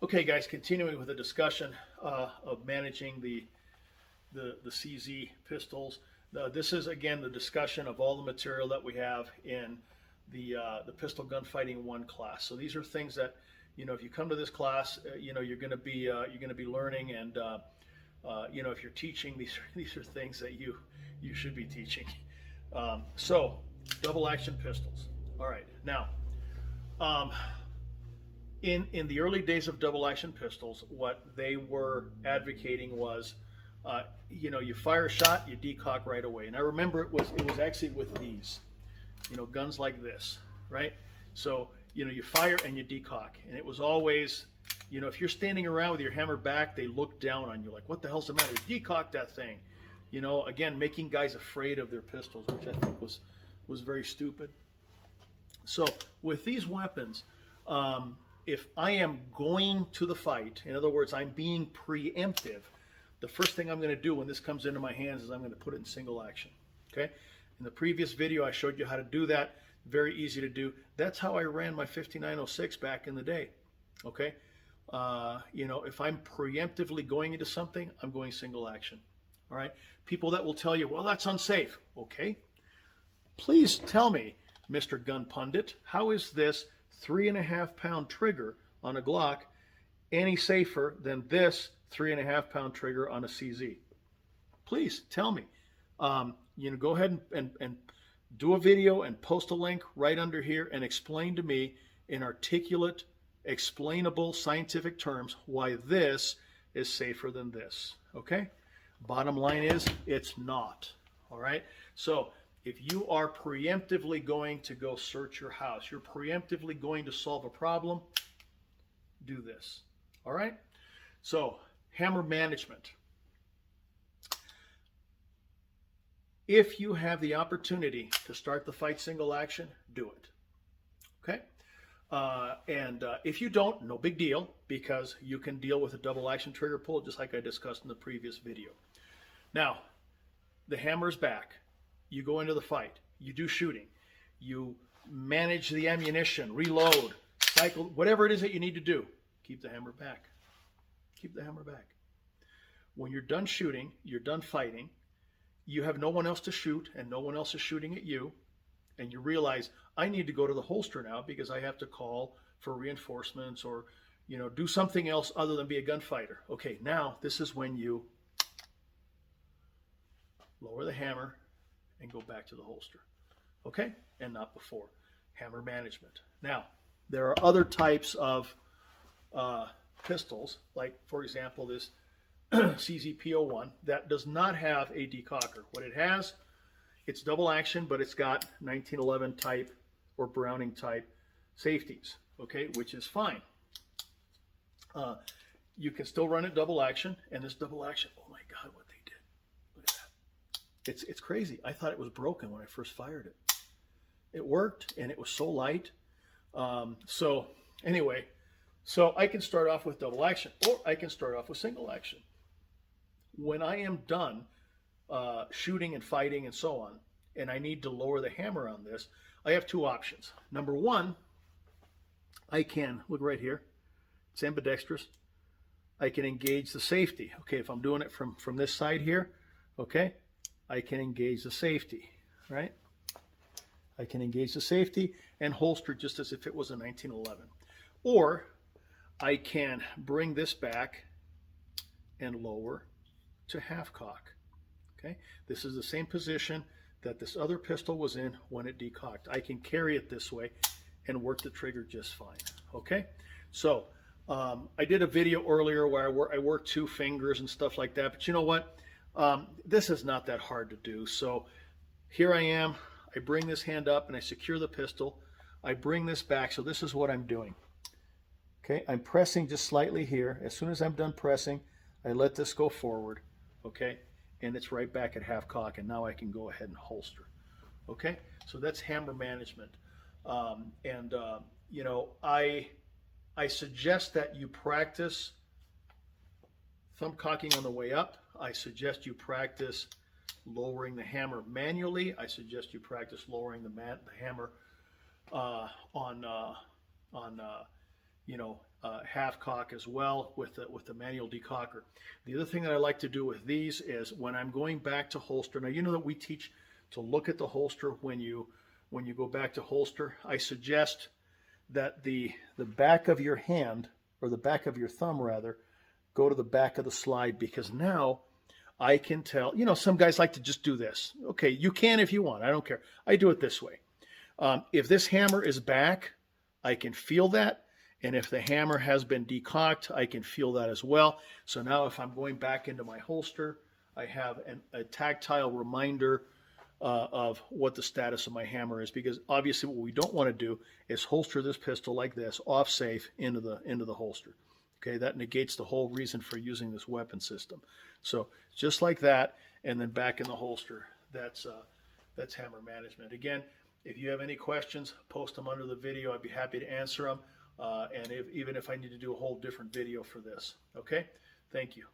Okay, guys, continuing with the discussion of managing the CZ pistols. This is again the discussion of all the material that we have in the Pistol Gunfighting 1 class. So these are things that, you know, if you come to this class, you know, you're going to be learning, and you know, if you're teaching, these are things that you should be teaching. So double action pistols. All right, now. In the early days of double action pistols, what they were advocating was, you know, you fire a shot, you decock right away. And I remember it was actually with these, you know, guns like this, right? So, you know, you fire and you decock, and it was always, you know, if you're standing around with your hammer back, they look down on you like, what the hell's the matter? Decock that thing, you know. Again, making guys afraid of their pistols, which I think was very stupid. So with these weapons, if I am going to the fight, in other words, I'm being preemptive, the first thing I'm going to do when this comes into my hands is I'm going to put it in single action. Okay? In the previous video, I showed you how to do that. Very easy to do. That's how I ran my 5906 back in the day. Okay? You know, if I'm preemptively going into something, I'm going single action. All right? People that will tell you, well, that's unsafe. Okay? Please tell me, Mr. Gun Pundit, how is this 3.5-pound trigger on a Glock any safer than this 3.5-pound trigger on a CZ? Please tell me. You know, go ahead and do a video and post a link right under here and explain to me in articulate, explainable, scientific terms why this is safer than this. Okay? Bottom line is, it's not. All right? So if you are preemptively going to go search your house, you're preemptively going to solve a problem, do this. All right? So, hammer management. If you have the opportunity to start the fight single action, do it. Okay? If you don't, no big deal, because you can deal with a double action trigger pull, just like I discussed in the previous video. Now, the hammer's back. You go into the fight, you do shooting, you manage the ammunition, reload, cycle, whatever it is that you need to do, keep the hammer back. Keep the hammer back. When you're done shooting, you're done fighting, you have no one else to shoot and no one else is shooting at you, and you realize, I need to go to the holster now because I have to call for reinforcements or, you know, do something else other than be a gunfighter. Okay, now this is when you lower the hammer and go back to the holster, okay? And not before. Hammer management. Now, there are other types of pistols, like, for example, this CZP01 that does not have a decocker. What it has, it's double action, but it's got 1911 type or Browning type safeties, okay, which is fine. You can still run it double action, and this double action, oh my God, what they did. Look at that. It's crazy. I thought it was broken when I first fired it. It worked, and it was so light. So anyway, so I can start off with double action, or I can start off with single action. When I am done shooting and fighting and so on, and I need to lower the hammer on this, I have two options. Number one, I can, look right here, it's ambidextrous. I can engage the safety. Okay, if I'm doing it from this side here, okay, I can engage the safety, right? I can engage the safety and holster just as if it was a 1911. Or I can bring this back and lower to half cock, okay? This is the same position that this other pistol was in when it decocked. I can carry it this way and work the trigger just fine, okay? So I did a video earlier where I worked two fingers and stuff like that, but you know what? This is not that hard to do. So here I am, I bring this hand up and I secure the pistol. I bring this back, so this is what I'm doing. Okay, I'm pressing just slightly here. As soon as I'm done pressing, I let this go forward, okay? And it's right back at half cock, and now I can go ahead and holster. Okay, so that's hammer management. You know, I suggest that you practice thumb cocking on the way up. I suggest you practice lowering the hammer manually. I suggest you practice lowering the hammer half cock as well with the manual decocker. The other thing that I like to do with these is when I'm going back to holster. Now you know that we teach to look at the holster when you go back to holster. I suggest that the back of your hand, or the back of your thumb rather, go to the back of the slide, because now I can tell. Some guys like to just do this. Okay, you can if you want. I don't care. I do it this way. If this hammer is back, I can feel that. And if the hammer has been decocked, I can feel that as well. So now if I'm going back into my holster, I have a tactile reminder of what the status of my hammer is, because obviously what we don't want to do is holster this pistol like this, off safe, into the holster. Okay, that negates the whole reason for using this weapon system. So just like that, and then back in the holster. That's hammer management. Again, if you have any questions, post them under the video. I'd be happy to answer them. And even if I need to do a whole different video for this. Okay? Thank you.